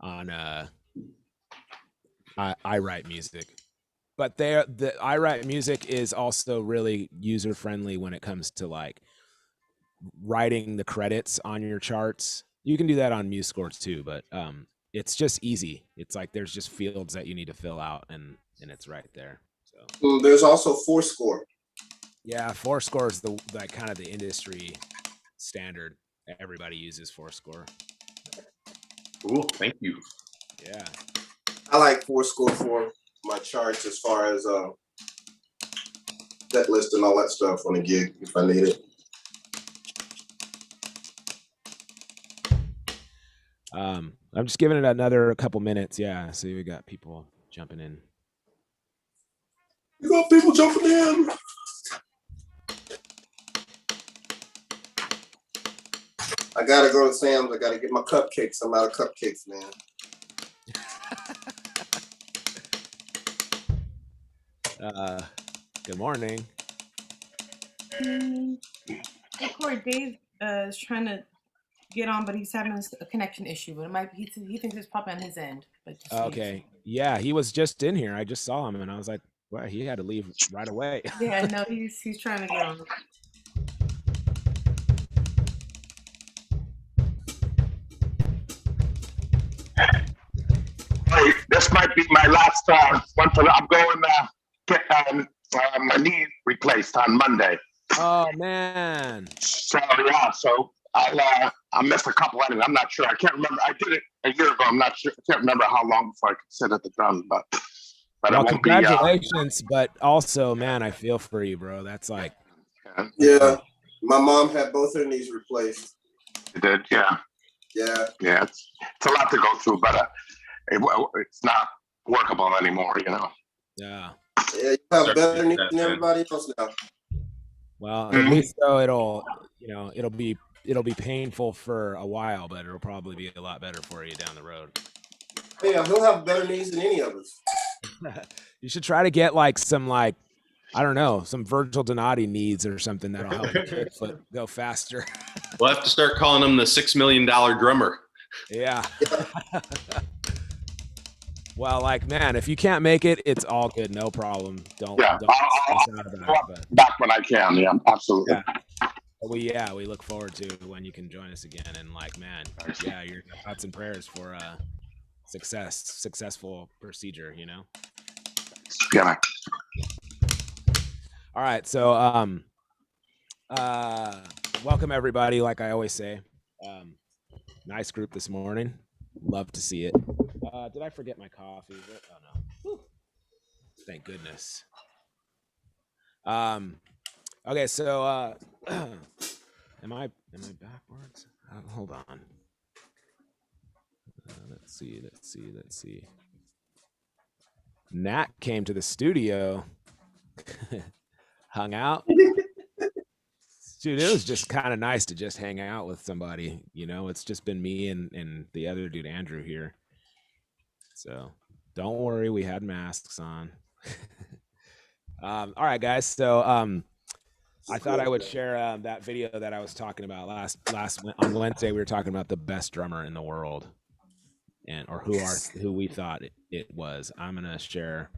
on I Write Music. But the I Write Music is also really user friendly when it comes to like writing the credits on your charts. You can do that on MuseScore too, but it's just easy. It's like there's just fields that you need to fill out, and it's right there. So there's also Fourscore. Yeah, Fourscore is the like kind of the industry standard. Everybody uses Fourscore. Cool, thank you. Yeah, I like Fourscore for my charts as far as set list and all that stuff on a gig if I need it. I'm just giving it another couple minutes. Yeah, see, we got people jumping in. You got people jumping in. I gotta go to Sam's. I gotta get my cupcakes. I'm out of cupcakes, man. Good morning. Hey, Corey, Dave is trying to get on, but he's having a connection issue. But it might be, he thinks it's probably on his end. But okay, yeah, he was just in here. I just saw him, and I was like, "Well, he had to leave right away." Yeah, no, he's trying to get on. Hey, this might be my last one for. I'm going to get my knee replaced on Monday. Oh man! So yeah, so I missed a couple of it. I'm not sure. I can't remember. I did it a year ago. I'm not sure. I can't remember how long before I could sit at the drum. But well, it won't congratulations! But also, man, I feel for you, bro. That's like, yeah. My mom had both her knees replaced. You did, yeah. Yeah. Yeah, it's a lot to go through, but it's not workable anymore, you know. Yeah. Yeah, you have better knees than everybody else now. Well, at least though it'll be painful for a while, but it'll probably be a lot better for you down the road. Yeah, he'll have better knees than any of us. You should try to get like some I don't know, some Virgil Donati needs or something that'll help the kickflip go faster. We'll have to start calling him the $6 million drummer. Yeah. Well, like, man, if you can't make it, it's all good. No problem. Don't I'll back when I can. Yeah, absolutely. Yeah. We look forward to when you can join us again. And like, man, yeah, your thoughts and prayers for successful procedure, you know? Yeah. All right. So, welcome everybody. Like I always say, nice group this morning. Love to see it. Did I forget my coffee? Oh no. Whew. Thank goodness. Okay, so am I backwards? Hold on. Let's see. Nat came to the studio, hung out. Dude, it was just kind of nice to just hang out with somebody. You know, it's just been me and the other dude, Andrew, here. So don't worry, we had masks on. All right, guys. So I thought I would share that video that I was talking about last on Wednesday. We were talking about the best drummer in the world, or who we thought it was. I'm gonna share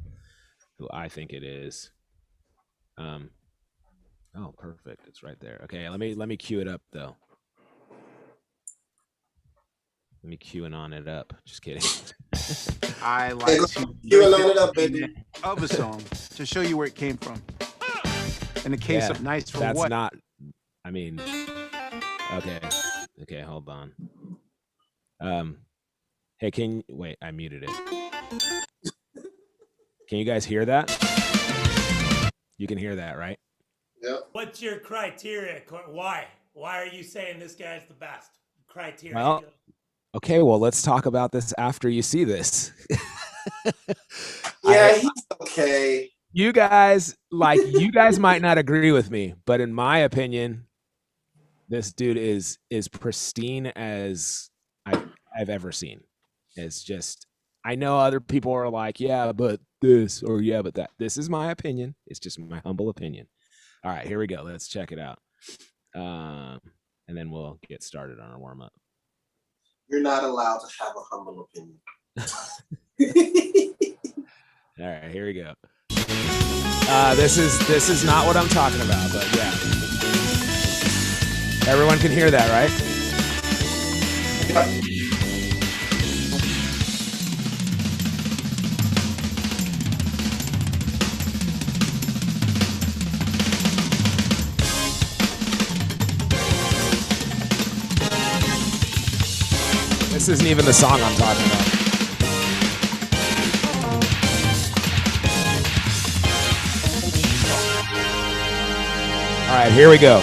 who I think it is. Oh, perfect. It's right there. Okay, let me cue it up though. Let me QAnon it up. Just kidding. I like to QAnon it up, baby. Of a song to show you where it came from. In the case of Nice for that's What? Not. I mean. Okay. Hold on. Hey, wait? I muted it. Can you guys hear that? You can hear that, right? Yeah. What's your criteria? Why? Why are you saying this guy's the best? Criteria. Well, okay. Well, let's talk about this after you see this. Yeah, he's okay. You guys might not agree with me, but in my opinion, this dude is pristine as I've ever seen. It's just, I know other people are like, yeah, but this, or yeah, but that. This is my opinion. It's just my humble opinion. All right, here we go. Let's check it out. And then we'll get started on our warm up. You're not allowed to have a humble opinion. All right, here we go. This is not what I'm talking about, but yeah. Everyone can hear that, right? This isn't even the song I'm talking about. All right, here we go.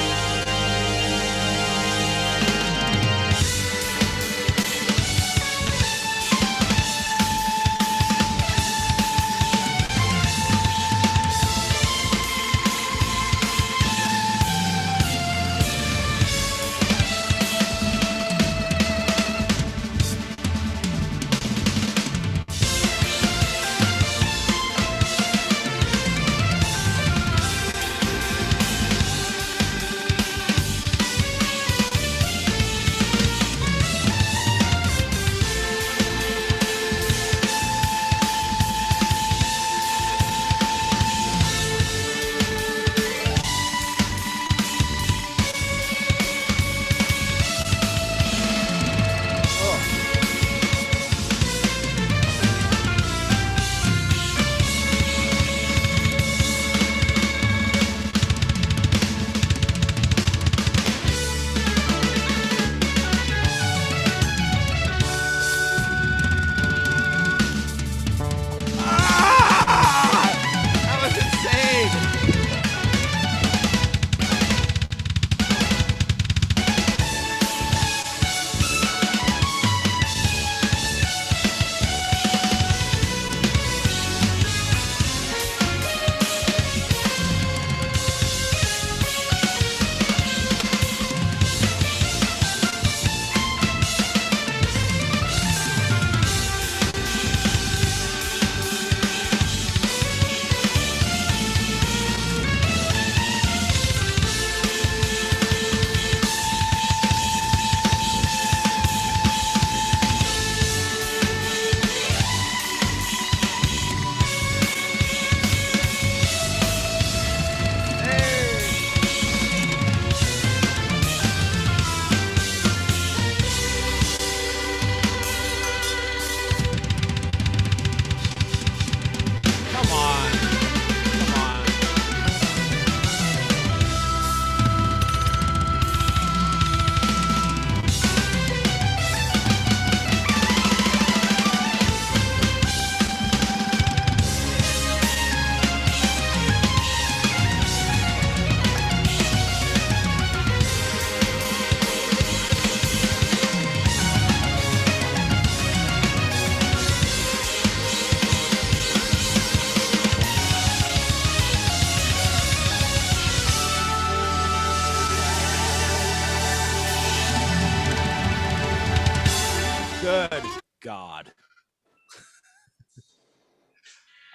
Good God.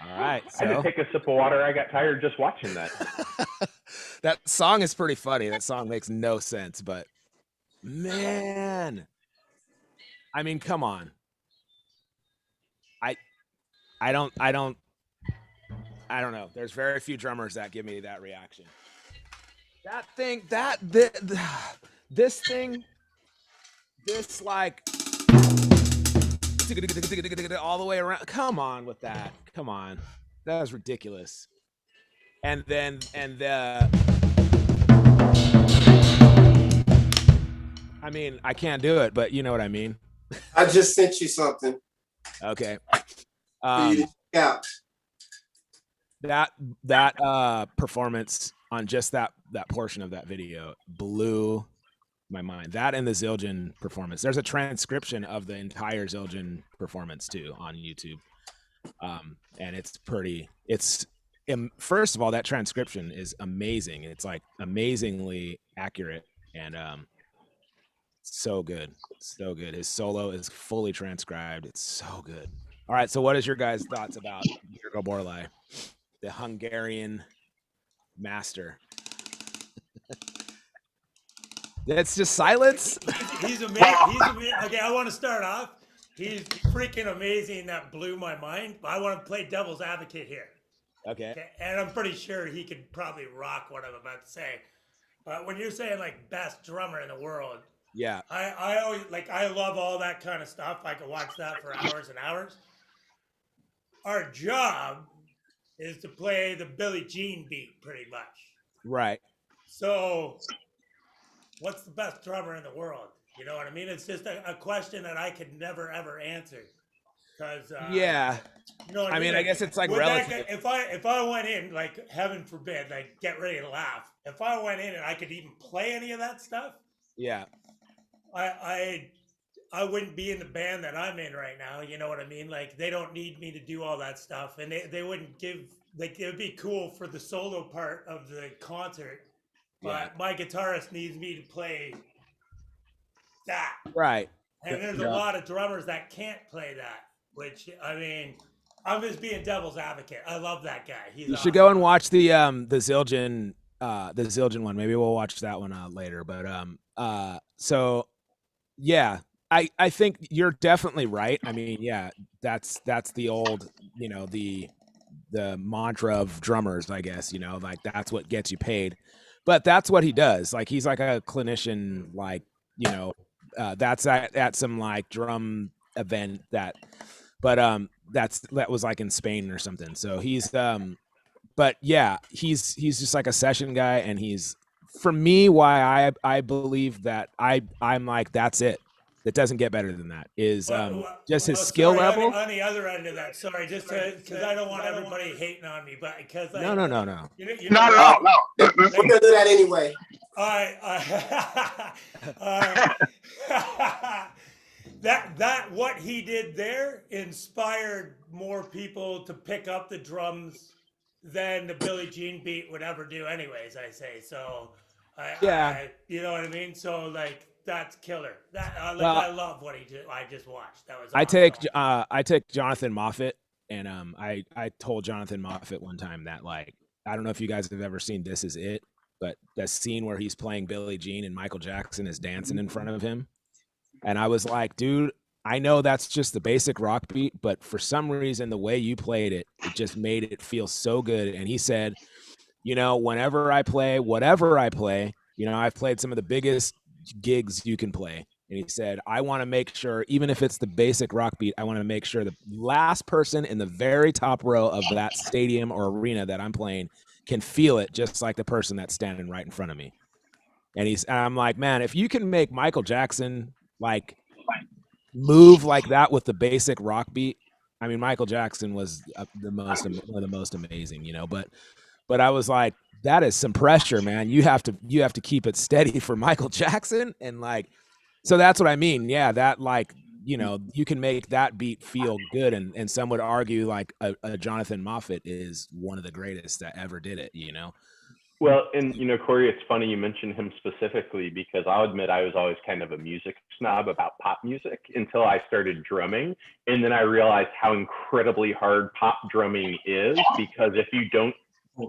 All right. I had to So take a sip of water. I got tired just watching that. that song is pretty funny. That song makes no sense, but man, I mean, come on. I don't know. There's very few drummers that give me that reaction. That thing, this thing, this like all the way around. Come on with that. Come on. That was ridiculous. And I mean, I can't do it, but you know what I mean. I just sent you something. Okay. Yeah. That performance on just that portion of that video blew my mind. That and the Zildjian performance. There's a transcription of the entire Zildjian performance too on YouTube. And first of all, that transcription is amazing. It's like amazingly accurate and so good. His solo is fully transcribed. It's so good. All right, so what is your guys' thoughts about Jirgo Borlai, the Hungarian master? That's just silence. He's amazing. Okay, I want to start off. He's freaking amazing. That blew my mind. I want to play devil's advocate here. Okay. Okay, and I'm pretty sure he could probably rock what I'm about to say. But when you're saying like best drummer in the world, Yeah. I always like I love all that kind of stuff. I could watch that for hours and hours. Our job is to play the Billie Jean beat, pretty much. Right. So, what's the best drummer in the world? You know what I mean? It's just a question that I could never ever answer. Because Yeah. you know what I mean, I guess it's like with that relative. guy, if I went in, like heaven forbid, like get ready to laugh. If I went in and I could even play any of that stuff, Yeah. I wouldn't be in the band that I'm in right now. You know what I mean? Like they don't need me to do all that stuff, and they wouldn't give like it would be cool for the solo part of the concert, but Yeah. my guitarist needs me to play that. Right. And there's a lot of drummers that can't play that, which I mean, I'm just being devil's advocate. I love that guy. He's You awesome. should go and watch the Zildjian one. Maybe we'll watch that one later. But so yeah, I think you're definitely right. I mean, yeah, that's the old, you know, the mantra of drummers, I guess, you know, like that's what gets you paid. But that's what he does. Like he's like a clinician, like, you know, that's at some like drum event that was like in Spain or something. So he's but yeah, he's just like a session guy, and he's, for me, why I believe that I'm like, that's it. It doesn't get better than that. Is just his skill sorry, level. On the other end of that, sorry, just because I don't want everybody hating on me, but because No. You know, No. We're gonna do that anyway. That what he did there inspired more people to pick up the drums than the Billie Jean beat would ever do, anyways. I say so. You know what I mean. So like that's killer. That I love what he did. I just watched. That was. Awesome. I take Jonathan Moffat, and I told Jonathan Moffat one time that, like, I don't know if you guys have ever seen This Is It, but the scene where he's playing Billie Jean and Michael Jackson is dancing in front of him. And I was like, dude, I know that's just the basic rock beat, but for some reason, the way you played it, it just made it feel so good. And he said, you know, whenever I play, whatever I play, you know, I've played some of the biggest gigs you can play. And he said, I want to make sure, even if it's the basic rock beat, I want to make sure the last person in the very top row of that stadium or arena that I'm playing can feel it just like the person that's standing right in front of me. And I'm like, man, if you can make Michael Jackson like move like that with the basic rock beat, I mean, Michael Jackson was one of the most amazing, you know, but I was like, that is some pressure, man. You have to keep it steady for Michael Jackson. And like, so that's what I mean. Yeah. That, like, you know, you can make that beat feel good. And some would argue like a Jonathan Moffat is one of the greatest that ever did it, you know? Well, and you know, Corey, it's funny you mentioned him specifically, because I'll admit I was always kind of a music snob about pop music until I started drumming. And then I realized how incredibly hard pop drumming is, because if you don't,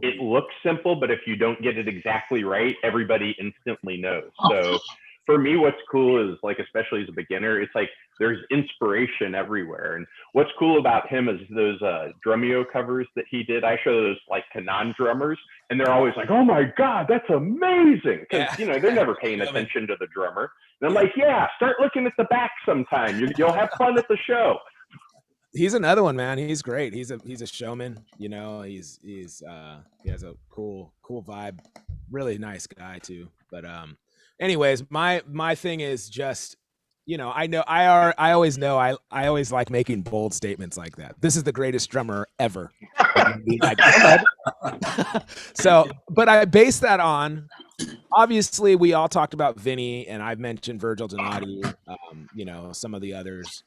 it looks simple, but if you don't get it exactly right, everybody instantly knows. So for me, what's cool is, like, especially as a beginner, it's like there's inspiration everywhere. And what's cool about him is those Drumeo covers that he did. I show those like to non-drummers, and they're always like, "Oh my God, that's amazing!" Because you know, they're never paying attention to the drummer. And I'm like, "Yeah, start looking at the back sometime. You'll have fun at the show." He's another one, man. He's great. He's a showman. You know, he has a cool vibe. Really nice guy too. But anyways, my thing is just, you know, I always know I always like making bold statements like that. This is the greatest drummer ever. So, but I base that on, obviously we all talked about Vinny, and I've mentioned Virgil Donati, you know, some of the others,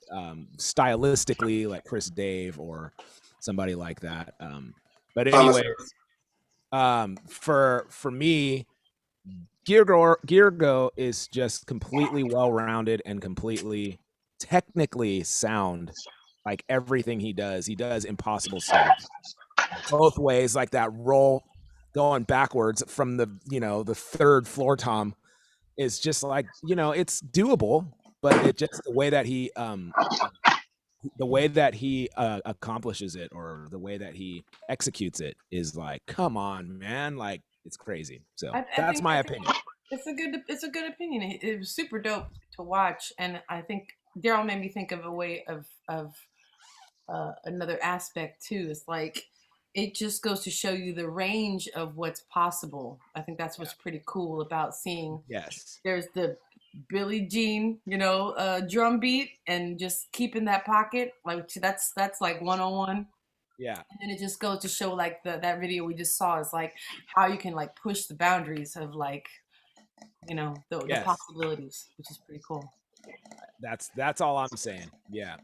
stylistically like Chris Dave or somebody like that. But anyway, for me, Giergo is just completely well-rounded and completely technically sound. Like everything he does impossible stuff both ways, like that roll going backwards from the, you know, the third floor tom is just like, it's doable, but it just the way that he accomplishes it, or the way that he executes it, is like, come on, man, like it's crazy. So that's my opinion. It's a good opinion. It was super dope to watch, and I think Daryl made me think of a way of another aspect too. It's like it just goes to show you the range of what's possible. I think that's what's pretty cool about seeing. Yes. There's the Billie Jean, drum beat, and just keeping that pocket. Like that's like 101. Yeah. And then it just goes to show like that video we just saw is like how you can like push the boundaries of like, the possibilities, which is pretty cool. That's all I'm saying. Yeah.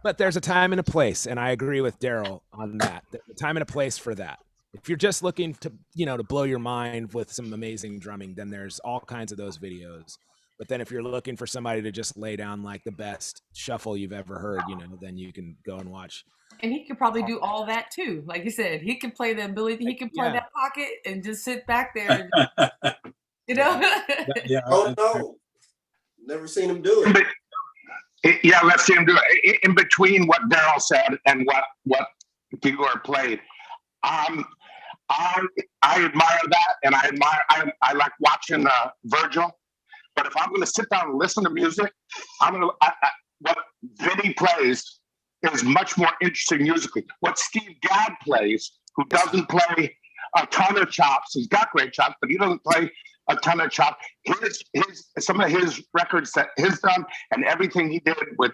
But there's a time and a place, and I agree with Daryl on that. There's a time and a place for that. If you're just looking to, to blow your mind with some amazing drumming, then there's all kinds of those videos. But then if you're looking for somebody to just lay down like the best shuffle you've ever heard, then you can go and watch. And he could probably do all that too. Like you said, he could play that Billy, he could play that pocket and just sit back there. Yeah. Oh no. Never seen him do it. Yeah, let's see him do it. In between what Daryl said and what Igor played, I admire that, and I like watching Virgil. But if I'm going to sit down and listen to music, what Vinny plays is much more interesting musically. What Steve Gadd plays, who doesn't play a ton of chops, he's got great chops, but he doesn't play a ton of chops. Some of his records that he's done, and everything he did with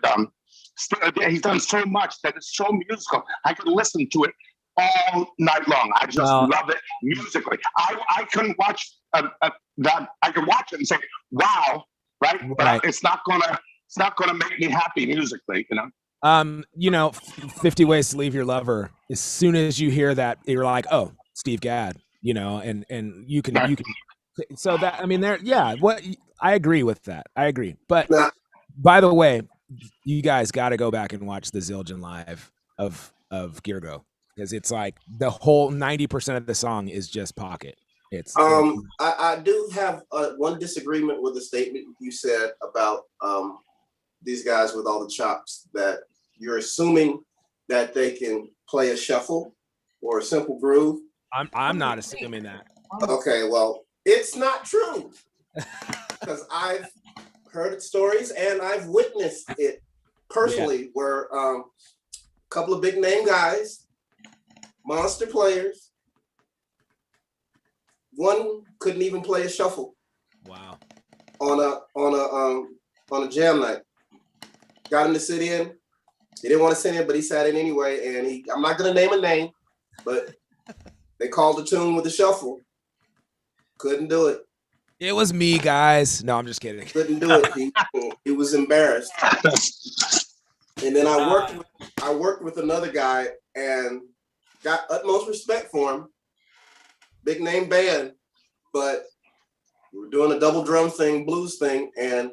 he's done so much that it's so musical. I could listen to it all night long. I just love it musically. I couldn't watch that. I could watch it and say, "Wow," right? But it's not gonna make me happy musically, 50 Ways to Leave Your Lover. As soon as you hear that, you're like, "Oh, Steve Gadd," and you can. So that, I agree with that. I agree. But by the way, you guys got to go back and watch the Zildjian live of Girgo, because it's like the whole 90% of the song is just pocket. It's I do have one disagreement with the statement you said about these guys with all the chops, that you're assuming that they can play a shuffle or a simple groove. I'm not assuming that. Okay, well, it's not true, because I've heard stories and I've witnessed it personally, where a couple of big name guys, monster players, one couldn't even play a shuffle. Wow. On a jam night. Got him to sit in. He didn't want to sit in, but he sat in anyway. And I'm not gonna name a name, but they called the tune with the shuffle. Couldn't do it. It was me, guys. No, I'm just kidding. Couldn't do it. He was embarrassed. And then I worked with another guy and got utmost respect for him. Big name band, but we were doing a double drum thing, blues thing, and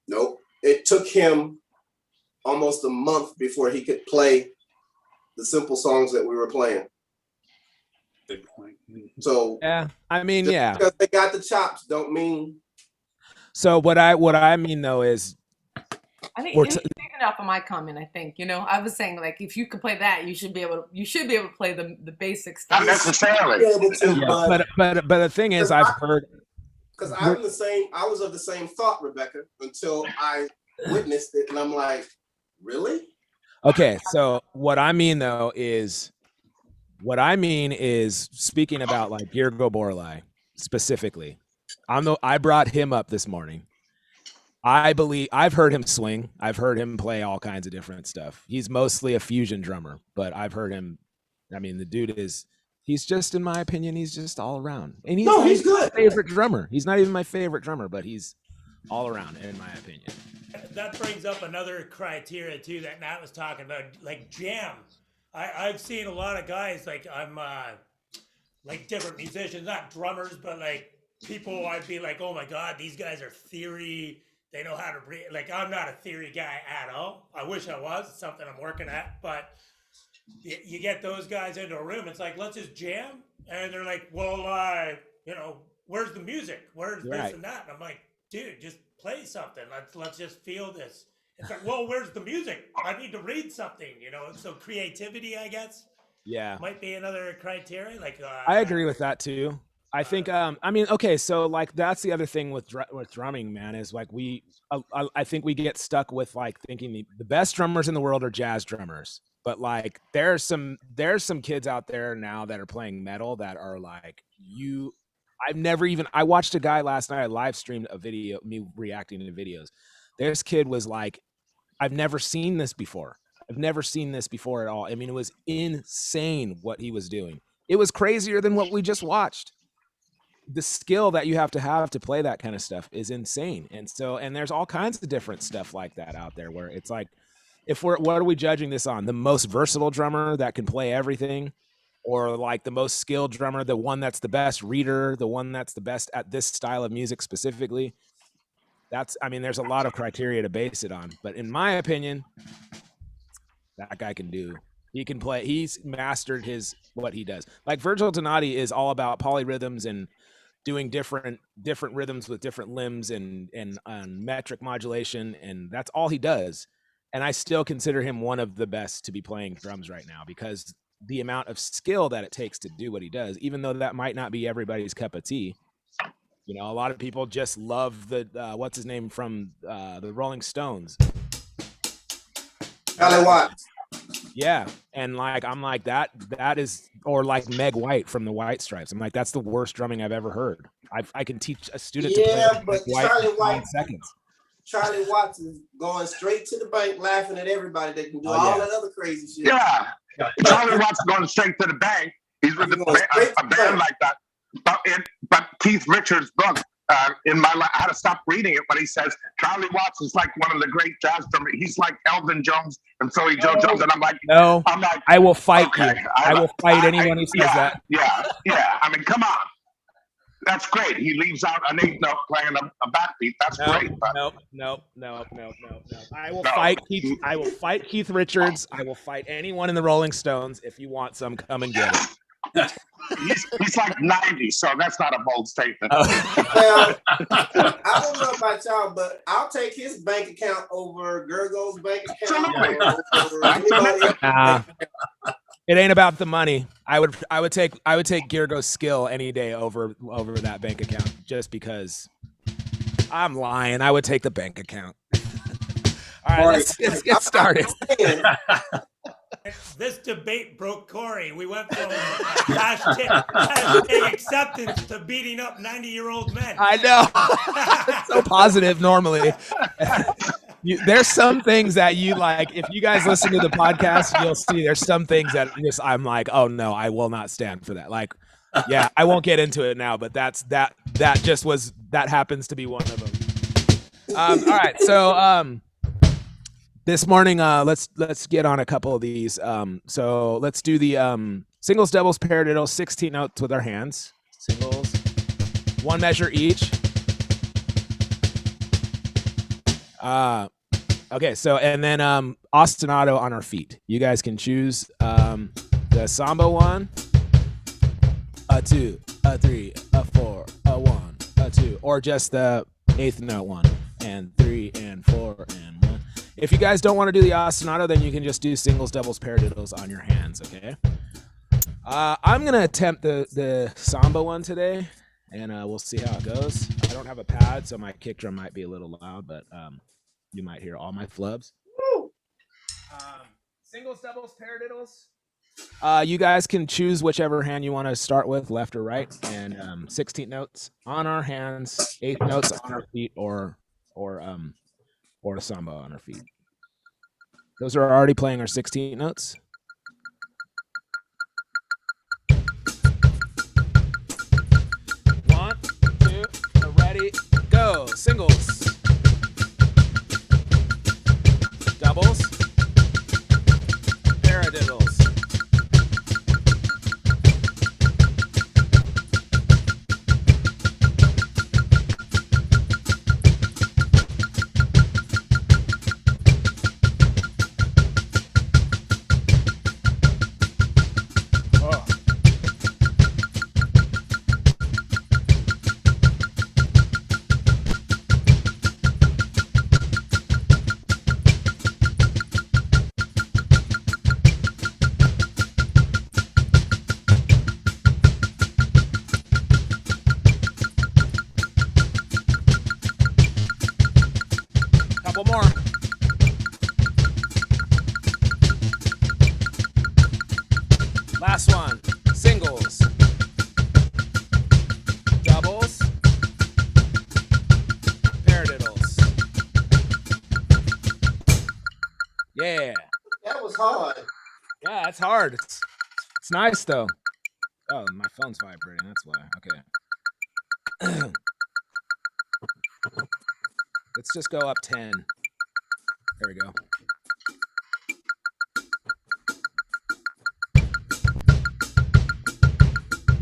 nope. It took him almost a month before he could play the simple songs that we were playing. Good point. So because they got the chops don't mean. So what I mean though is, I think taking off of my comment. I think I was saying, like, if you could play that, you should be able to play the basic stuff. Not necessarily. But the thing is, I've heard, because I was of the same thought, Rebecca, until I witnessed it, and I'm like, really? Okay, so what I mean is speaking about like Girgo Borlai specifically. I brought him up this morning. I believe I've heard him swing. I've heard him play all kinds of different stuff. He's mostly a fusion drummer, but I've heard him. The dude he's just, in my opinion, he's just all around. And he's good. My favorite drummer. He's not even my favorite drummer, but he's all around, in my opinion. That brings up another criteria too that Nat was talking about, like jam. I've seen a lot of guys, like I'm like different musicians, not drummers, but like people I'd be like, oh my God, these guys are theory. They know how to read. Like, I'm not a theory guy at all. I wish I was. It's something I'm working at. But you get those guys into a room. It's like, let's just jam. And they're like, well, where's the music? Where's Right. this and that? And I'm like, dude, just play something. Let's just feel this. It's like, well, where's the music? I need to read something, you know. So creativity, I guess, Yeah. might be another criteria. Like, I agree with that too. I think I mean, okay, so like that's the other thing with drumming, man, is like I think we get stuck with like thinking the best drummers in the world are jazz drummers. But like there's some kids out there now that are playing metal that are like I watched a guy last night, I live streamed a video, me reacting to videos. This kid was like, I've never seen this before. I've never seen this before at all. I mean, it was insane what he was doing. It was crazier than what we just watched. The skill that you have to play that kind of stuff is insane. And there's all kinds of different stuff like that out there where it's like, what are we judging this on? The most versatile drummer that can play everything, or like the most skilled drummer, the one that's the best reader, the one that's the best at this style of music specifically? There's a lot of criteria to base it on, but in my opinion, that guy can do. He can play. He's mastered what he does. Like Virgil Donati is all about polyrhythms and doing different rhythms with different limbs and metric modulation, and that's all he does. And I still consider him one of the best to be playing drums right now because the amount of skill that it takes to do what he does, even though that might not be everybody's cup of tea. You know, a lot of people just love the what's his name from the Rolling Stones, Charlie Watts. Yeah, and like I'm like that is, or like Meg White from the White Stripes. I'm like, that's the worst drumming I've ever heard. I can teach a student to play like but Meg Charlie in 9 White, seconds. Charlie Watts is going straight to the bank, laughing at everybody that can do Oh, all yeah. that other crazy shit. Yeah. Charlie Watts going straight to the bank. He's with a band like that. But Keith Richards' book, in my life, I had to stop reading it when he says Charlie Watts is like one of the great jazz drummers. He's like Elvin Jones and Philly Joe Jones. And I'm like, I will fight okay, you. I will fight anyone who says that. Yeah. I mean, come on. That's great. He leaves out an 8 note playing a backbeat. That's great. But No. I will fight Keith. I will fight Keith Richards. I will fight anyone in the Rolling Stones. If you want some, come and get it. he's like 90, so that's not a bold statement. Well, I don't know about y'all, but I'll take his bank account over Gergo's bank account. It ain't about the money. I would take Gergo's skill any day over that bank account, just because. I'm lying. I would take the bank account. All right, let's get started. This debate broke Corey. We went from hashtag acceptance to beating up 90-year-old men. I know. It's so positive normally. There's some things that you like. If you guys listen to the podcast, you'll see there's some things that I'm like, oh no, I will not stand for that. Like, yeah, I won't get into it now, but that happens to be one of them. All right, so this morning, let's get on a couple of these. So let's do the singles, doubles, paradiddles, 16 notes with our hands. Singles, 1 measure each. Okay, so and then ostinato on our feet. You guys can choose the samba 1, a 2, a 3, a 4, a 1, a 2, or just the 8th note 1 and 3 and 4 and 1. If you guys don't want to do the ostinato, then you can just do singles, doubles, paradiddles on your hands. Okay. I'm gonna attempt the samba one today, and we'll see how it goes. I don't have a pad, so my kick drum might be a little loud, but you might hear all my flubs. Singles, doubles, paradiddles. You guys can choose whichever hand you want to start with, left or right, and 16th notes on our hands, 8th notes on our feet, or a samba on our feet. Those are already playing our 16th notes. One, two, ready, go. Singles. Doubles. Paradiddles. Last one. Singles. Doubles. Paradiddles. Yeah. That was hard. Yeah, it's hard. It's nice though. Oh, my phone's vibrating. That's why. Okay. Let's just go up 10. There we go.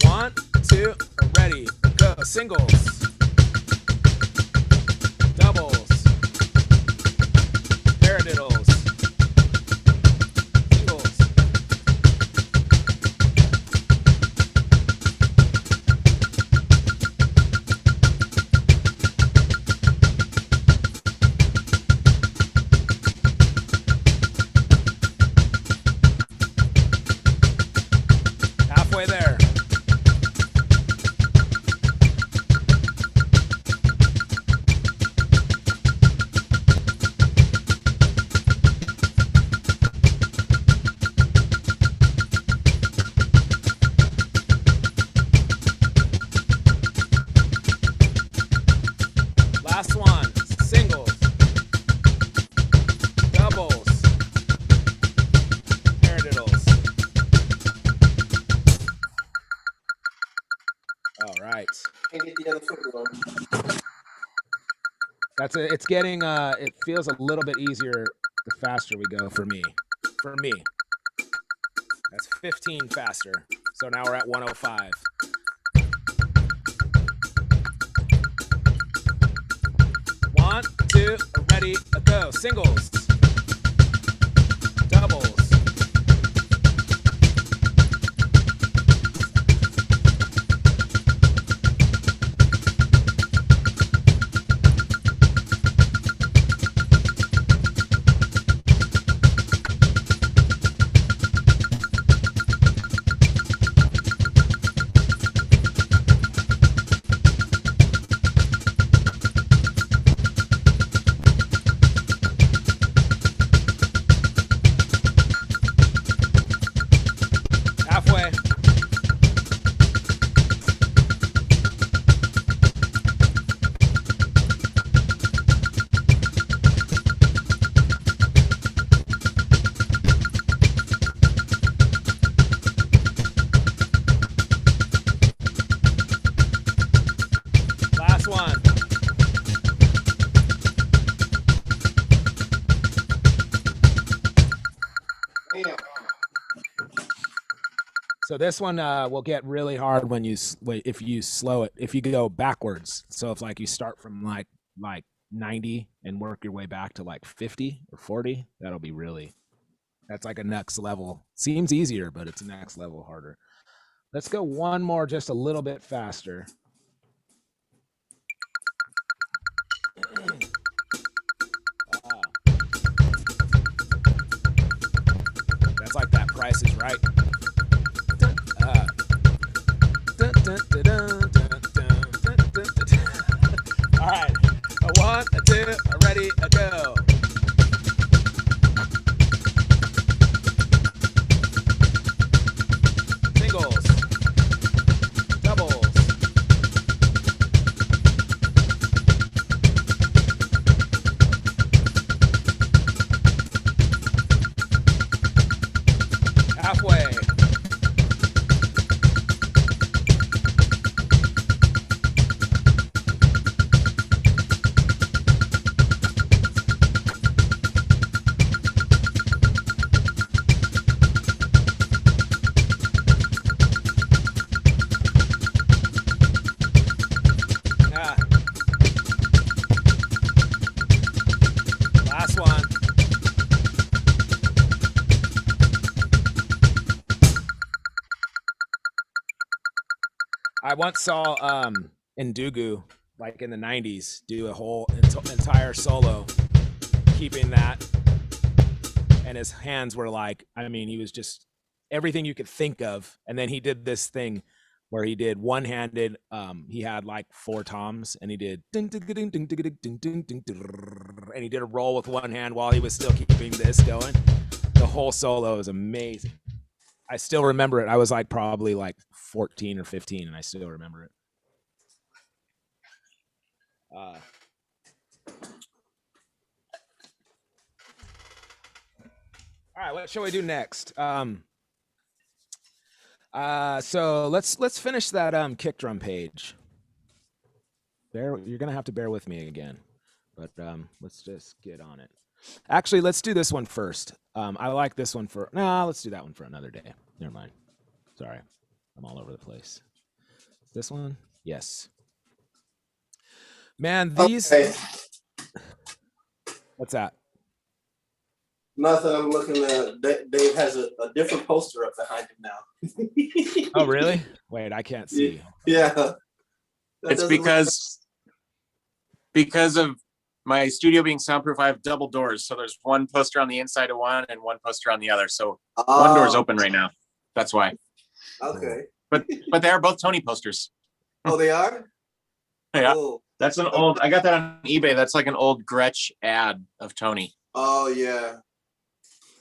One, two, ready, go. Singles. Doubles. Paradiddles. Singles. Halfway there. Last one. Singles. Doubles. Paradiddles. All right. Can't get the other foot going. That's it. It's getting it feels a little bit easier the faster we go for me. For me. That's 15 faster. So now we're at 105. One, two, ready, go. Singles. Doubles. Halfway. Last one. Damn. So this one will get really hard when if you slow it. If you go backwards. So if like you start from like 90 and work your way back to like 50 or 40, that'll be really. That's like a next level. Seems easier, but it's a next level harder. Let's go one more, just a little bit faster. That's like that Price is Right. All right, a one, a two, a ready, a go. Singles, doubles, halfway. Last one. I once saw Ndugu, like in the 90s, do a whole entire solo, keeping that. And his hands were like, I mean, he was just everything you could think of. And then he did this thing where he did one-handed, he had like 4 toms, and he did and he did a roll with one hand while he was still keeping this going. The whole solo is amazing. I still remember it. I was like probably like 14 or 15, and I still remember it. All right, what shall we do next? So let's finish that kick drum page. You're gonna have to bear with me again, but let's just get on it. Actually, let's do this one first. I like this one for let's do that one for another day. Never mind. Sorry, I'm all over the place. This one, yes. Man, these. Okay. What's that? Nothing. I'm looking at. Dave has a different poster up behind him now. Oh, really? Wait, I can't see. Yeah. That It's doesn't look- because of my studio being soundproof. I have double doors, so there's one poster on the inside of one and one poster on the other. So one door's Oh, open right now. That's why. Okay. But they are both Tony posters. Oh, they are. Yeah, Oh. that's an old. I got that on eBay. That's like an old Gretsch ad of Tony. Oh yeah.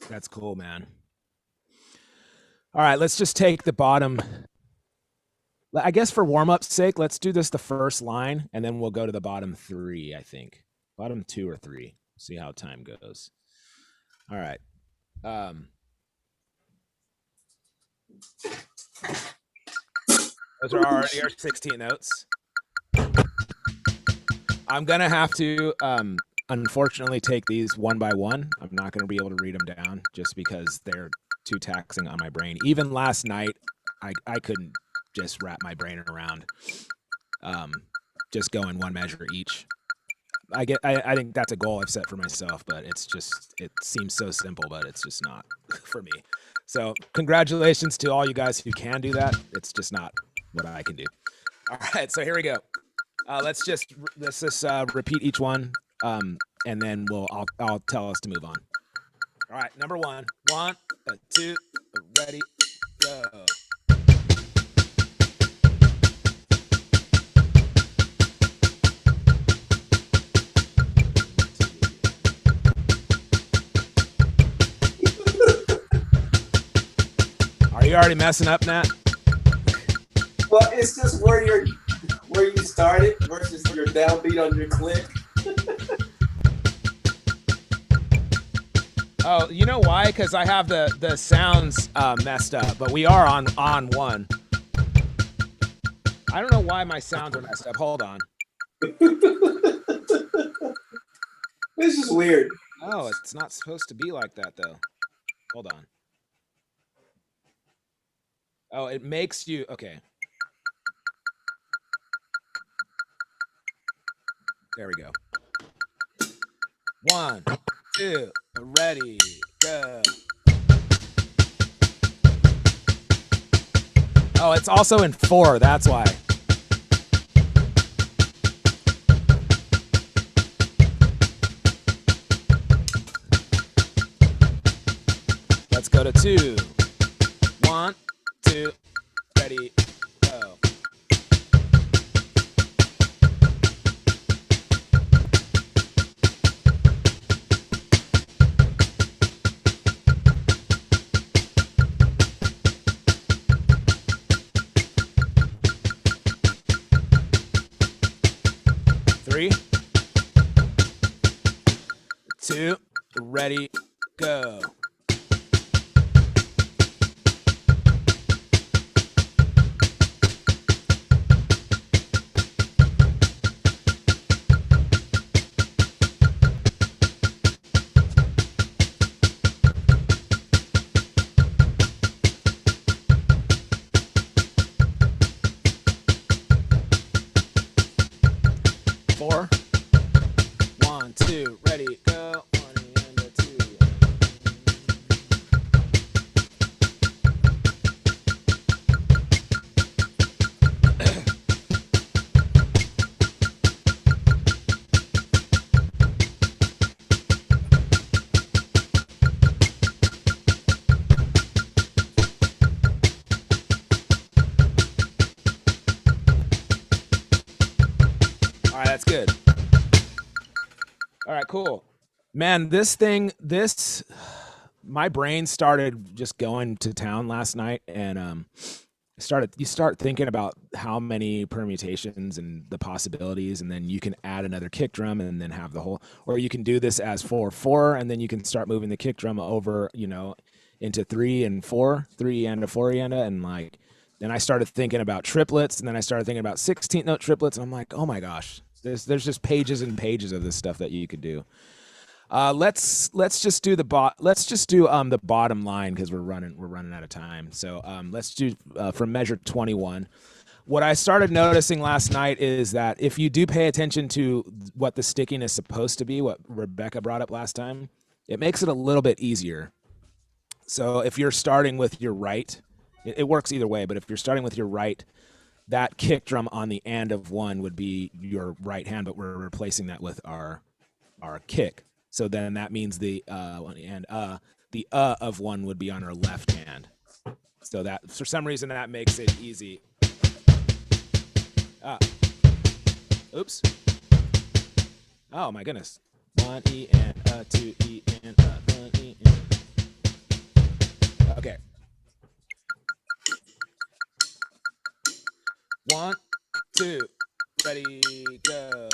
That's cool, man. All right, let's just take the bottom. I guess for warm-up's sake, let's do this the first line, and then we'll go to the bottom 3, I think. Bottom 2 or 3. See how time goes. All right. Those are already our 16 notes. I'm going to have to, unfortunately, take these one by one. I'm not going to be able to read them down just because they're too taxing on my brain. Even last night, I couldn't just wrap my brain around just going one measure each. I think that's a goal I've set for myself, but it seems so simple, but it's just not for me. So congratulations to all you guys who can do that. It's just not what I can do. All right, so here we go. Let's just repeat each one, and then I'll tell us to move on. All right, number 1, 1, 2, ready, go. Are you already messing up, Nat? Well, it's just where you started versus your downbeat on your click. Oh, you know why? Because I have the sounds messed up, but we are on 1. I don't know why my sounds are messed up. Hold on. This is weird. Oh, it's not supposed to be like that, though. Hold on. Oh, it makes you... Okay. There we go. 1, 2, ready, go. Oh, it's also in 4, that's why. Let's go to 2. 1, 2, ready, go. Three, 2, ready, go. Four. 1, 2, ready, go. 1 and 2. All right, that's good. All right, cool. Man, this my brain started just going to town last night, and you start thinking about how many permutations and the possibilities, and then you can add another kick drum and then have the whole, or you can do this as 4/4, and then you can start moving the kick drum over, into 3 and 4, 3-anda, 4-anda, and like, then I started thinking about triplets, and then I started thinking about 16th note triplets, and I'm like, oh my gosh, there's just pages and pages of this stuff that you could do. Let's just do the bottom line, because we're running out of time. So let's do from measure 21. What I started noticing last night is that if you do pay attention to what the sticking is supposed to be, what Rebecca brought up last time, it makes it a little bit easier. So if you're starting with your right, it works either way, but if you're starting with your right, that kick drum on the and of 1 would be your right hand, but we're replacing that with our kick. So then that means the of 1 would be on our left hand. So that, for some reason, that makes it easy. Oops. Oh my goodness. 1 E and 2 E and 1 E and. Okay. 1, 2, ready, go.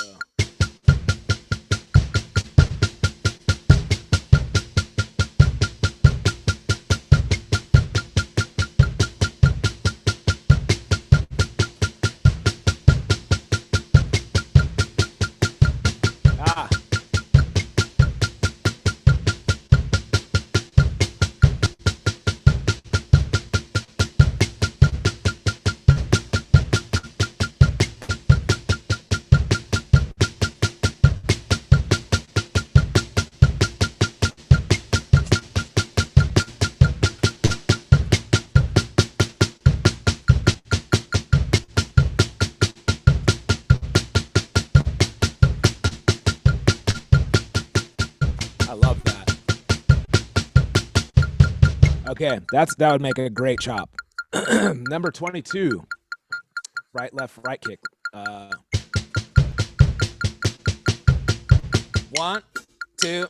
Okay, that would make a great chop. Number 22, right, left, right kick. 1, 2,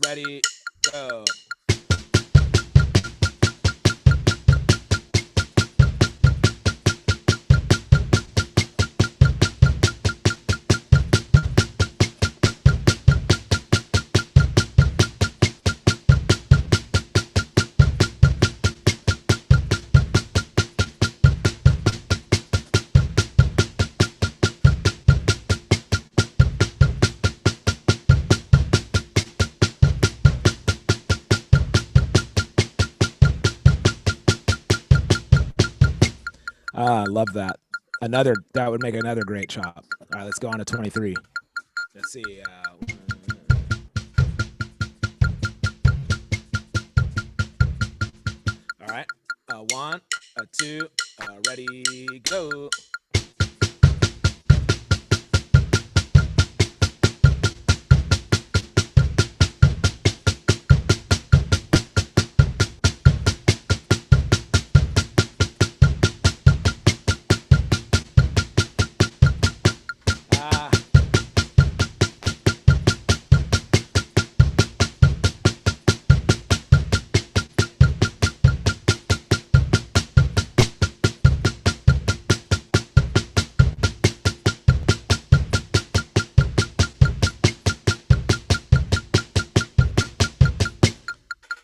ready, go. Love that. That would make another great chop. All right, let's go on to 23. Let's see. All right. 1, 2, ready, go.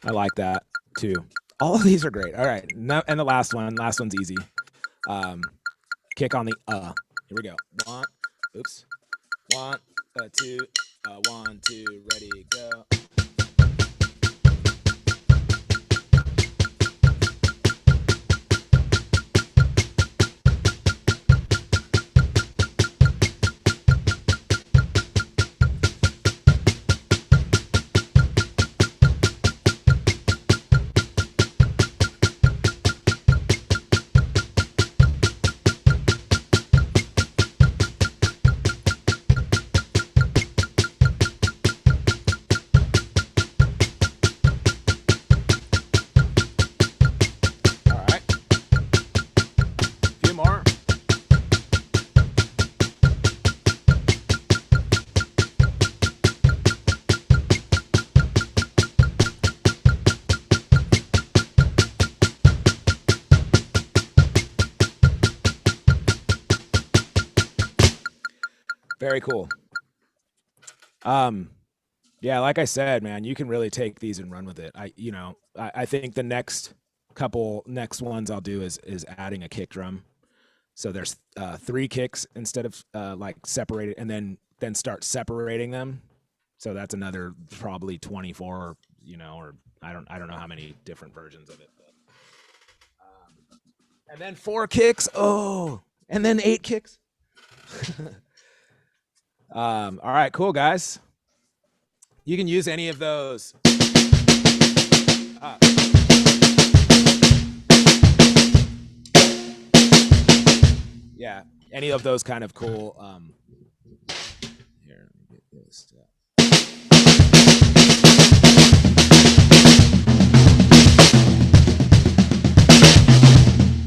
I like that too. All of these are great. All right. No, and the last one's easy. Kick on the Here we go. 1, oops. 1, 2, 1, 2, ready, go. Very cool. Yeah, like I said, man, you can really take these and run with it. I think the next ones I'll do is adding a kick drum. So there's 3 kicks instead of like separated, and then start separating them. So that's another probably 24, or I don't know how many different versions of it. But, and then 4 kicks. Oh, and then 8 kicks. All right, cool, guys. You can use any of those. Yeah, any of those kind of cool. Here, let me get this.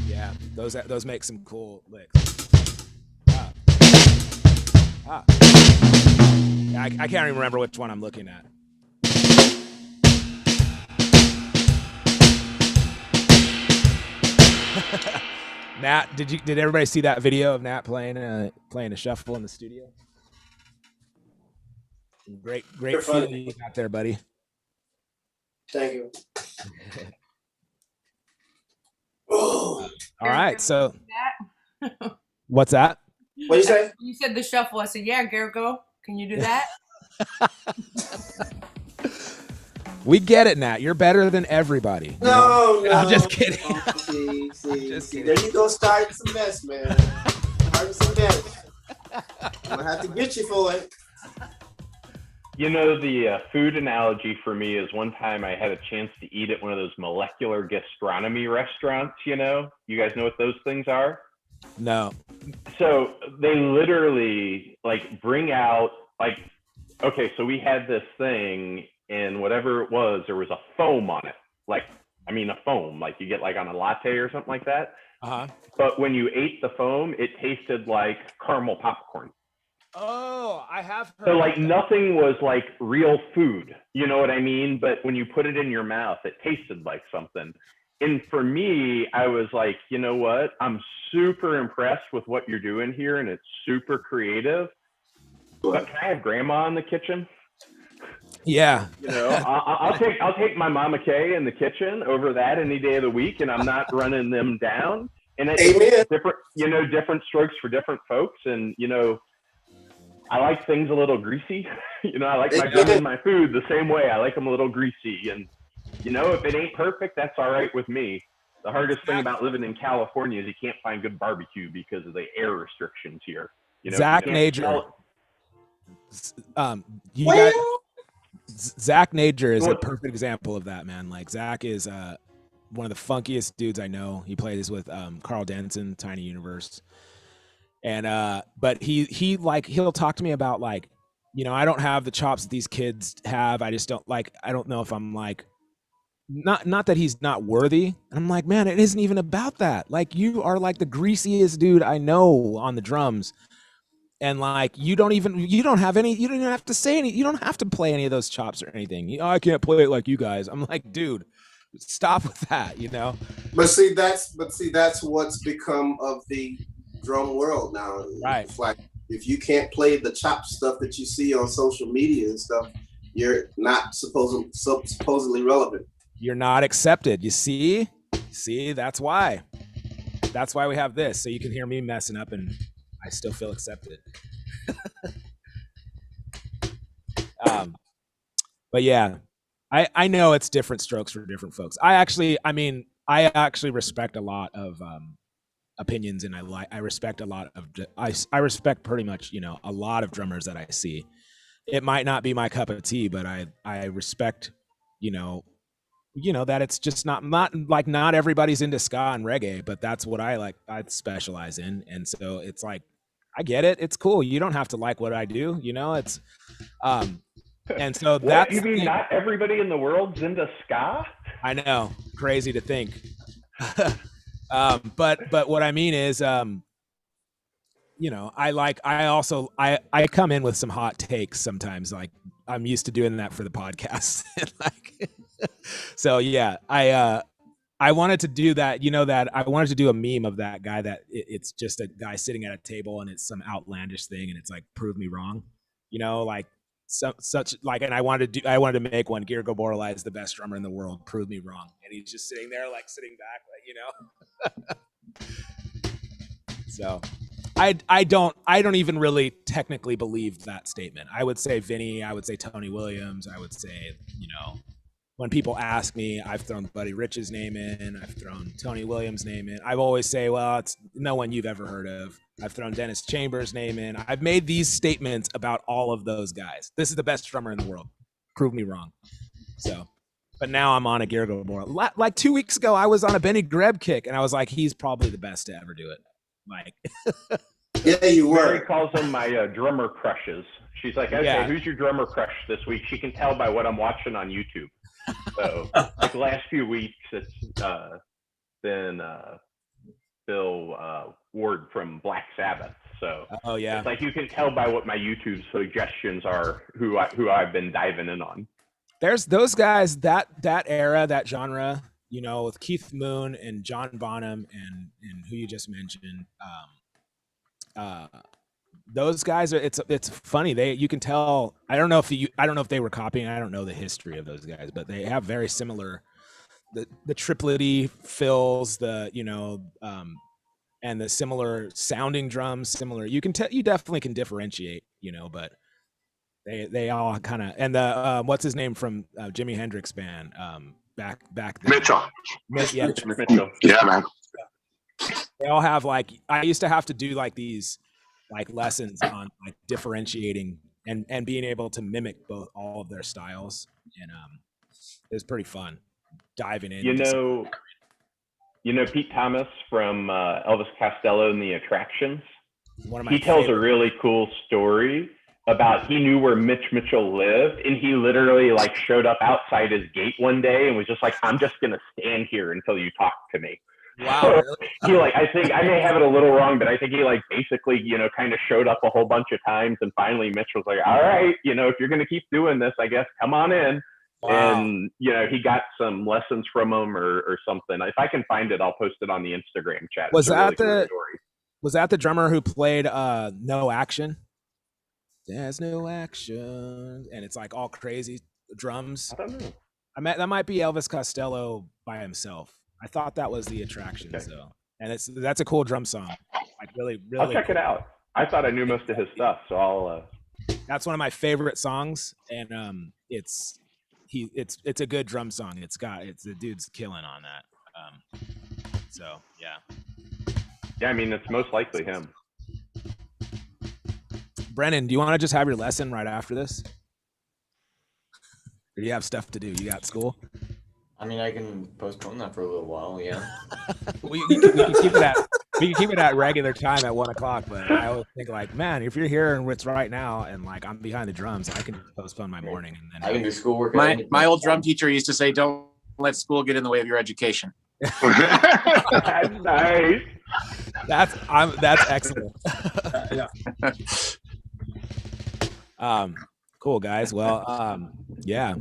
Yeah, those make some cool licks. I can't even remember which one I'm looking at. Nat, did everybody see that video of Nat playing a shuffle in the studio? Great feeling you got there, buddy. Thank you. All right, so what's that? What you say? You said the shuffle. I said, yeah, Garrico, can you do that? We get it, Nat. You're better than everybody. No, I'm just kidding. See, there you go, starting some mess, man. Starting some mess. I'm gonna have to get you for it. The food analogy for me is one time I had a chance to eat at one of those molecular gastronomy restaurants. You guys know what those things are? No. So they literally bring out okay, so we had this thing, and whatever it was, there was a foam on it. A foam, you get on a latte or something like that. Uh-huh. But when you ate the foam, it tasted like caramel popcorn. Oh, I have heard. So nothing was real food, you know what I mean? But when you put it in your mouth, it tasted like something. And for me, I was like, you know what? I'm super impressed with what you're doing here, and it's super creative. But can I have grandma in the kitchen? Yeah. I'll take my Mama Kay in the kitchen over that any day of the week, and I'm not running them down. And it's different strokes for different folks. And, I like things a little greasy. I like my drum and my food the same way. I like them a little greasy. And, if it ain't perfect, that's all right with me. The hardest thing about living in California is you can't find good barbecue because of the air restrictions here. Zach Nager. Zach Nager is a perfect example of that, man. Zach is one of the funkiest dudes I know. He plays with Carl Denson, Tiny Universe. And but he'll talk to me about I don't have the chops that these kids have. I just don't I don't know if I'm not that he's not worthy. And I'm like, man, it isn't even about that. You are the greasiest dude I know on the drums. And you don't even have to say any, you don't have to play any of those chops or anything. I can't play it like you guys. I'm like, dude, stop with that, But see, that's what's become of the drum world now. Right. It's if you can't play the chop stuff that you see on social media and stuff, you're not supposedly relevant. You're not accepted. You see, that's why we have this. So you can hear me messing up and I still feel accepted. But yeah, I know it's different strokes for different folks. I actually respect a lot of opinions, and I respect a lot of I respect pretty much a lot of drummers that I see. It might not be my cup of tea, but I respect that it's just not everybody's into ska and reggae, but that's what I specialize in. And so it's I get it. It's cool. You don't have to like what I do, it's and so that's you mean not everybody in the world's into ska? I know, crazy to think. But what I mean is I come in with some hot takes sometimes. I'm used to doing that for the podcast. So yeah, I wanted to do that. You know that I wanted to do a meme of that guy that it's just a guy sitting at a table and it's some outlandish thing and it's like prove me wrong. You know, like such like, and I wanted to make one. Girgo Borla is the best drummer in the world. Prove me wrong. And he's just sitting there, like sitting back, like So, I don't even really technically believe that statement. I would say Vinny. I would say Tony Williams. I would say, when people ask me, I've thrown Buddy Rich's name in. I've thrown Tony Williams' name in. I've always say, well, it's no one you've ever heard of. I've thrown Dennis Chambers' name in. I've made these statements about all of those guys. This is the best drummer in the world. Prove me wrong. So, but now I'm on a Girgo Borla. Like 2 weeks ago, I was on a Benny Greb kick, and I was like, he's probably the best to ever do it. Like, yeah, you Mary were. calls them my drummer crushes. She's like, okay, Yeah. who's your drummer crush this week? She can tell by what I'm watching on YouTube. So, like the last few weeks, it's been Bill Ward from Black Sabbath. So, oh yeah, it's like you can tell by what my YouTube suggestions are who I've been diving in on. There's those guys, that era, that genre, with Keith Moon and John Bonham and who you just mentioned. Those guys are. It's funny. You can tell. I don't know if they were copying. I don't know the history of those guys, but they have very similar. The triplety fills, and the similar sounding drums. Similar. You can tell. You definitely can differentiate. But they all kind of, and the what's his name from Jimi Hendrix band back then. Mitchell. Yeah, Mitchell. Yeah, man. they all have like, I used to have to do like these like lessons on like differentiating and being able to mimic all of their styles, and it was pretty fun diving in. You know Pete Thomas from Elvis Costello and the Attractions. One of my he tells favorite. a really cool story about he knew where Mitch Mitchell lived, and he literally like showed up outside his gate one day and was just like, "I'm just gonna stand here until you talk to me." Wow. So Really? he I think I may have it a little wrong, but I think he basically kind of showed up a whole bunch of times, and finally Mitch was like, "All right, if you're gonna keep doing this, I guess come on in." Wow. And he got some lessons from him or something. If I can find it, I'll post it on the Instagram chat. Was It's a really that cool the story. Was that the drummer who played No Action? There's no action, and it's like all crazy drums. I don't know. That might be Elvis Costello by himself. I thought that was the Attractions, Okay. though, and that's a cool drum song. Like really, really. I'll check cool. it out. I thought I knew most of his stuff, so I'll. That's one of my favorite songs, and it's a good drum song. The dude's killing on that. So yeah. Yeah, I mean, it's most likely him. Brennan, do you want to just have your lesson right after this? Or do you have stuff to do? You got school? I mean, I can postpone that for a little while, yeah. we can keep it at regular time at 1 o'clock, but I always think like, man, if you're here and it's right now and like I'm behind the drums, I can postpone my morning and then I can do schoolwork. My old drum teacher used to say, "Don't let school get in the way of your education." That's nice. That's excellent. Cool guys. Well, yeah.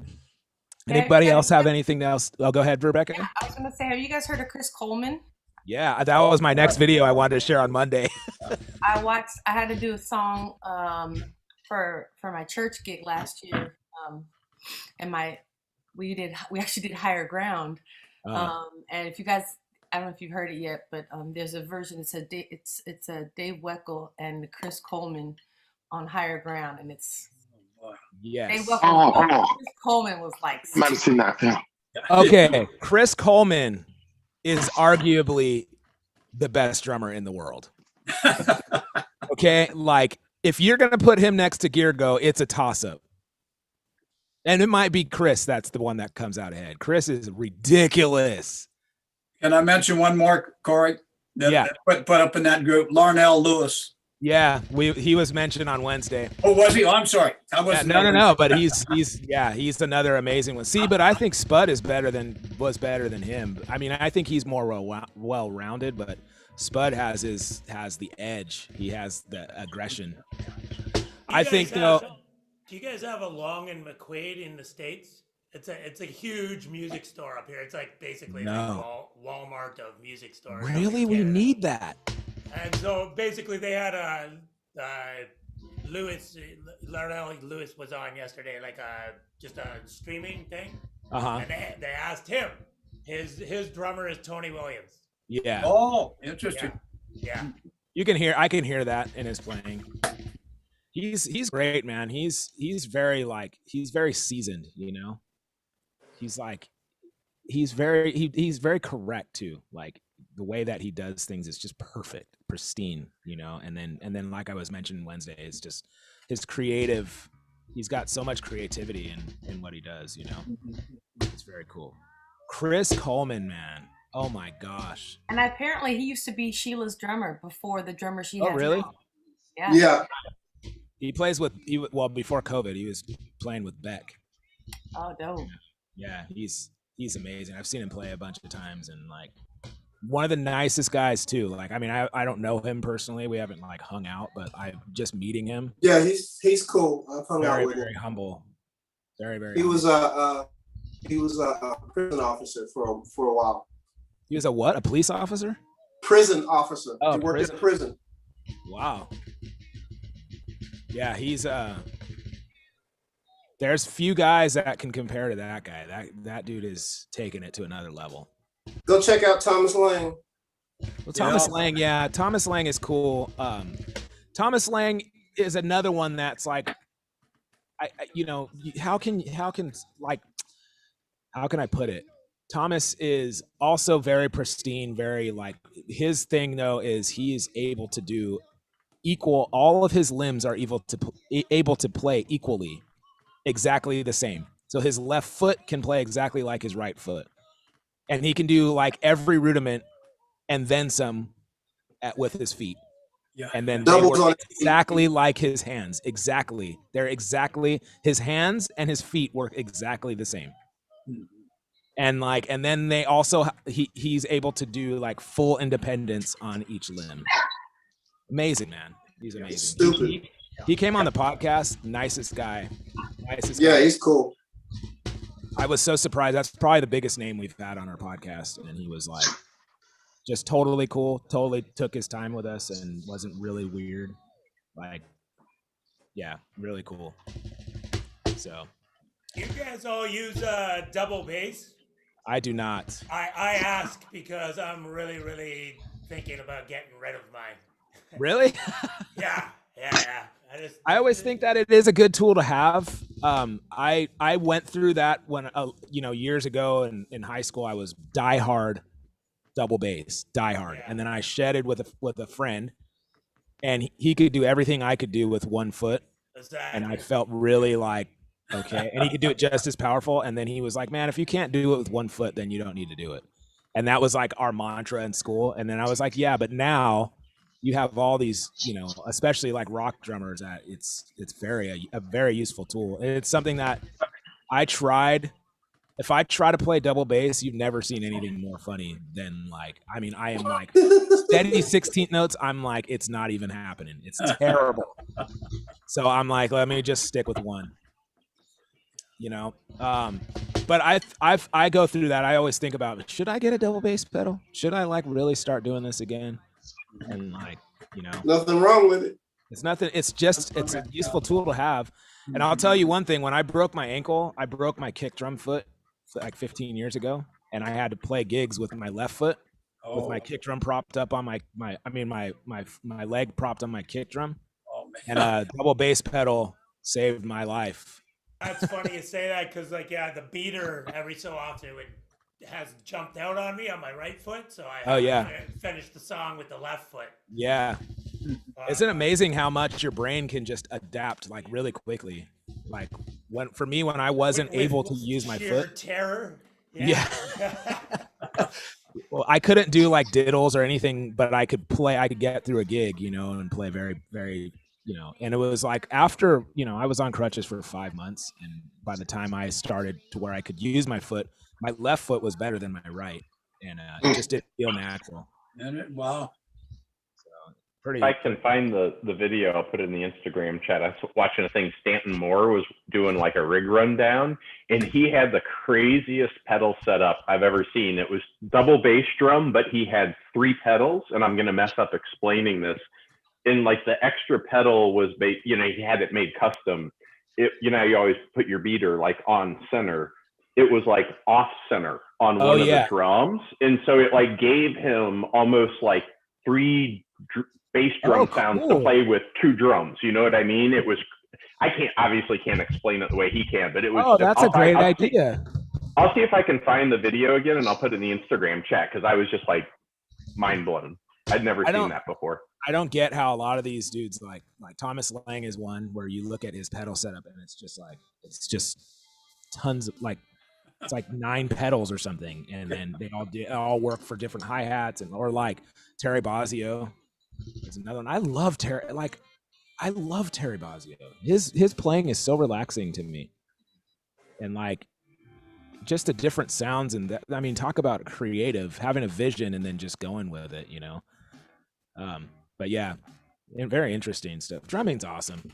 Anybody else have anything else? Oh, go ahead, Rebecca. Yeah, I was gonna say, have you guys heard of Chris Coleman? Yeah, that was my next video I wanted to share on Monday. I had to do a song for my church gig last year, and we actually did Higher Ground. And if you guys, I don't know if you've heard it yet, but there's a version. It's a Dave Weckl and Chris Coleman on Higher Ground, and it's Yes. Dave Weckl. Chris Coleman was like, Might have seen that. Yeah. Okay, Chris Coleman is arguably the best drummer in the world. Okay, like if you're gonna put him next to Girgo, it's a toss-up. And it might be Chris that's the one that comes out ahead. Chris is ridiculous. Can I mention one more, Corey? Yeah. That put up in that group, Larnell Lewis. Yeah, he was mentioned on Wednesday. Oh, was he? Oh, I'm sorry. I Yeah, wasn't. no, but he's another amazing one. See, but I think Spud was better than him. I mean, I think he's more well-rounded, but Spud has the edge. He has the aggression. I think though. Do you guys have a Long and McQuaid in the States? It's a huge music store up here. It's like basically No. like Walmart of music stores. Really? We need that. And so basically they had Larnell Lewis was on yesterday, like just a streaming thing. Uh-huh. And they asked him. His drummer is Tony Williams. Yeah. Oh, interesting. Yeah. I can hear that in his playing. He's great, man. He's very seasoned, you know. He's very correct too. Like the way that he does things is just perfect, pristine, you know. And then like I was mentioning Wednesday, it's just his creative. He's got so much creativity in what he does, you know. It's very cool. Chris Coleman, man. Oh my gosh. And apparently he used to be Sheila's drummer before the drummer she has. Oh really? Now. Yeah. Yeah. He plays with before COVID, he was playing with Beck. Oh, dope. Yeah, he's amazing. I've seen him play a bunch of times, and like one of the nicest guys too. Like, I mean, I don't know him personally. We haven't like hung out, but I just meeting him. Yeah, he's cool. I've hung out with him. Very humble. Very, very. He humble. was a prison officer for a while. He was a what? A police officer? Prison officer. Oh, he worked in prison. Wow. Yeah, he's there's few guys that can compare to that guy. That dude is taking it to another level. Go check out Thomas Lang. Well, Thomas Lang, yeah, Thomas Lang is cool. Thomas Lang is another one that's like, how can I put it? Thomas is also very pristine, very like, his thing though is he is able to do equal. All of his limbs are able to play equally, exactly the same. So his left foot can play exactly like his right foot, and he can do like every rudiment and then some with his feet. Yeah. And then they work exactly like his hands. Exactly. They're exactly, his hands and his feet work exactly the same. And then they also, he's able to do like full independence on each limb. Amazing, man. He's amazing. Stupid. He came on the podcast. Nicest guy. Yeah, he's cool. I was so surprised. That's probably the biggest name we've had on our podcast. And he was like, just totally cool. Totally took his time with us and wasn't really weird. Like, yeah, really cool. So. You guys all use double bass? I do not. I ask because I'm really, really thinking about getting rid of mine. Really? Yeah. I always think that it is a good tool to have. I went through that when years ago in high school. I was diehard double bass, diehard, and then I shedded with a friend, and he could do everything I could do with one foot, and I felt really like okay, and he could do it just as powerful. And then he was like, "Man, if you can't do it with one foot, then you don't need to do it." And that was like our mantra in school. And then I was like, "Yeah, but now." You have all these, especially like rock drummers. That it's a very useful tool. And it's something that I tried. If I try to play double bass, you've never seen anything more funny than like. I mean, I am like steady 16th notes. I'm like, it's not even happening. It's terrible. So I'm like, let me just stick with one. But I go through that. I always think about, should I get a double bass pedal? Should I like really start doing this again? And like, nothing wrong with it. It's nothing. It's a useful tool to have. And I'll tell you one thing, when I broke my ankle, I broke my kick drum foot like 15 years ago. And I had to play gigs with my left foot with my kick drum propped up on my leg propped on my kick drum. Oh, man. And a double bass pedal saved my life. That's funny you say that because the beater every so often has jumped out on me on my right foot, so I finished the song with the left foot. Yeah. Isn't it amazing how much your brain can just adapt like really quickly? Like when I wasn't able to use my foot. Terror. Yeah. Well, I couldn't do like diddles or anything, but I could get through a gig, and play very, very, and it was like after, I was on crutches for 5 months. And by the time I started to where I could use my foot, my left foot was better than my right. And it just didn't feel natural. Wow. So Pretty. If I can find the video, I'll put it in the Instagram chat. I was watching a thing. Stanton Moore was doing like a rig rundown, and he had the craziest pedal setup I've ever seen. It was double bass drum, but he had 3 pedals, and I'm gonna mess up explaining this. And like the extra pedal was, he had it made custom. You always put your beater like on center. It was like off center on one of the drums, and so it like gave him almost like 3 bass drum sounds to play with 2 drums. You know what I mean? It was, I obviously can't explain it the way he can, but it was. Oh, that's a great idea. I'll see if I can find the video again, and I'll put it in the Instagram chat, because I was just like mind blown. I'd never seen that before. I don't get how a lot of these dudes like Thomas Lang is one where you look at his pedal setup and it's just tons of it's like 9 pedals or something, and then they all work for different hi-hats, or like Terry Bozzio is another one. I love Terry Bozzio. His playing is so relaxing to me, and like just a different sounds, and that, I mean, talk about creative, having a vision and then just going with it, but yeah, and very interesting stuff. Drumming's awesome.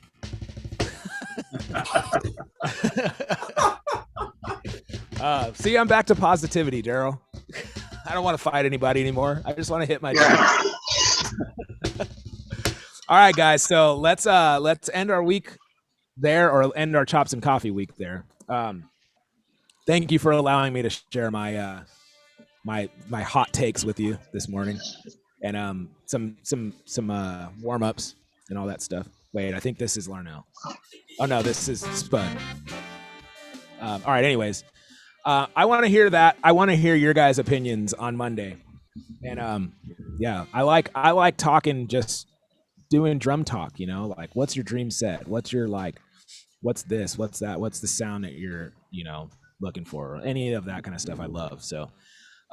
See, I'm back to positivity, Daryl. I don't want to fight anybody anymore. I just want to hit my drum. All right, guys. So let's end our week there, or end our Chops and Coffee week there. Thank you for allowing me to share my my hot takes with you this morning, and some warm-ups and all that stuff. Wait, I think this is Larnell. Oh no, this is Spud. All right. Anyways, I want to hear that. I want to hear your guys' opinions on Monday, and yeah, I like talking, just doing drum talk. Like, what's your dream set? What's your what's this? What's that? What's the sound that you're looking for? Or any of that kind of stuff I love. So,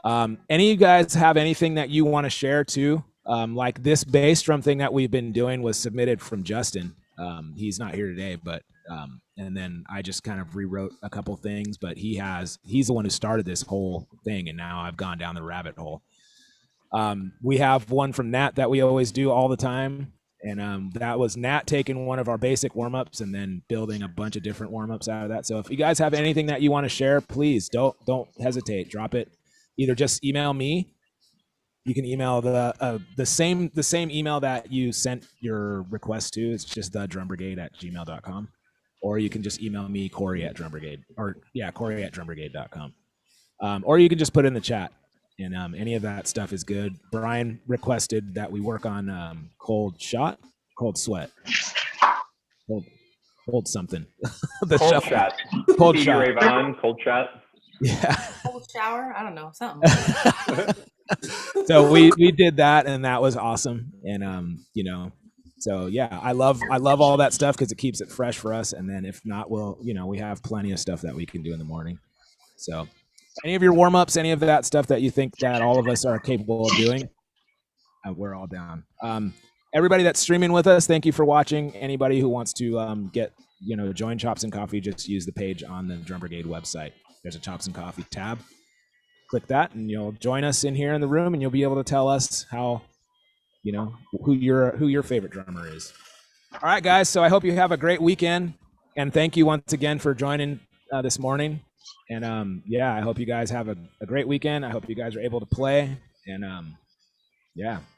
any of you guys have anything that you want to share too? Like this bass drum thing that we've been doing was submitted from Justin. He's not here today, but and then I just kind of rewrote a couple things, but he's the one who started this whole thing, and now I've gone down the rabbit hole. We have one from Nat that we always do all the time, and that was Nat taking one of our basic warm-ups and then building a bunch of different warm-ups out of that. So if you guys have anything that you want to share, please don't hesitate. Drop it. Either just email me. You can email the same email that you sent your request to. It's just thedrumbrigade@gmail.com. Or you can just email me, Corey at drumbrigade.com. Or you can just put it in the chat, and any of that stuff is good. Brian requested that we work on cold sweat, cold something. Cold shot. Cold shot. Ravon, cold shot. Yeah. Cold shower. I don't know, something. So we did that, and that was awesome. And so yeah, I love all that stuff because it keeps it fresh for us. And then if not, we have plenty of stuff that we can do in the morning. So any of your warm-ups, any of that stuff that you think that all of us are capable of doing, we're all down. Everybody that's streaming with us, thank you for watching. Anybody who wants to join Chops and Coffee, just use the page on the Drum Brigade website. There's a Chops and Coffee tab. Click that, and you'll join us in here in the room, and you'll be able to tell us how, who your favorite drummer is. All right, guys. So I hope you have a great weekend, and thank you once again for joining this morning. And I hope you guys have a great weekend. I hope you guys are able to play, and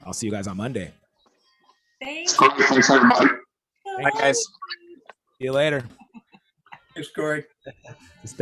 I'll see you guys on Monday. Thanks. Thanks, everybody. Bye, guys. See you later. Thanks, Corey. Thank you.